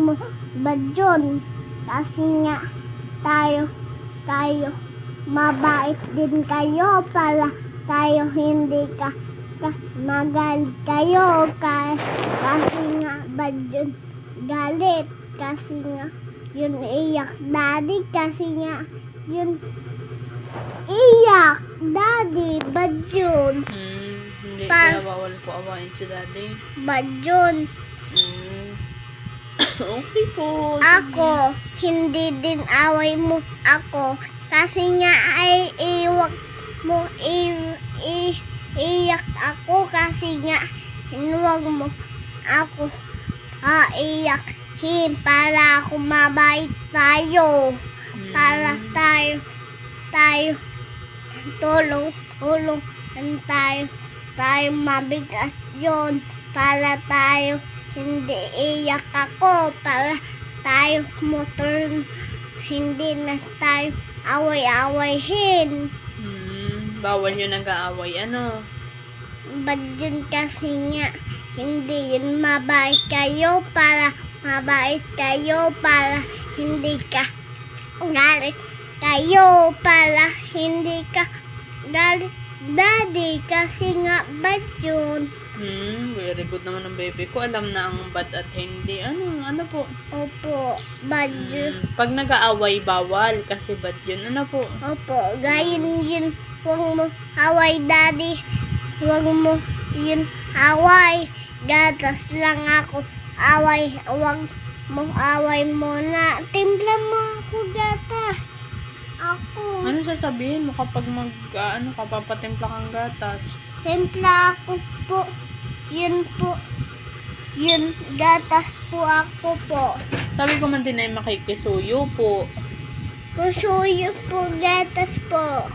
mo ba yun? Kasi nga tayo mabait din kayo para tayo hindi ka magalit kayo kasi nga ba yun galit kasi nga yun iyak daddy kasi nga yun iyak daddy ba yun? Hindi kaya bawal ko awain si daddy. Ba yun? Okay po. Ako, hindi din away mo ako. Kasi nga ay iwag mo iyak ako. Kasi nga hinuwag mo ako iyakin para ako mabait tayo. Para tayo tulong tayo mabigat yun. Para tayo hindi iyak ako para tayo motor hindi na tayo away-awayin. Bawal yun nag-aaway, ano? Ba't yun kasi nga hindi yun mabait kayo para hindi ka galit kayo para hindi ka galit daddy kasi nga ba't yun? Very good naman ng baby ko. Alam na ang bad at hindi. Ano po? Opo, bad yun. Pag nag-aaway, bawal. Kasi bad yun. Ano po? Opo, gayon yun. Huwag mo away daddy. Huwag mo yun away. Gatas lang ako. Away. Huwag mo away muna. Timpla mo ako gatas. Ako. Ano sasabihin mo kapag papatimpla kang gatas? Timpla ako po. Yun po. Yun, gatas po ako po. Sabi ko man din ay makikisuyo po. Kusuyo po, gatas po.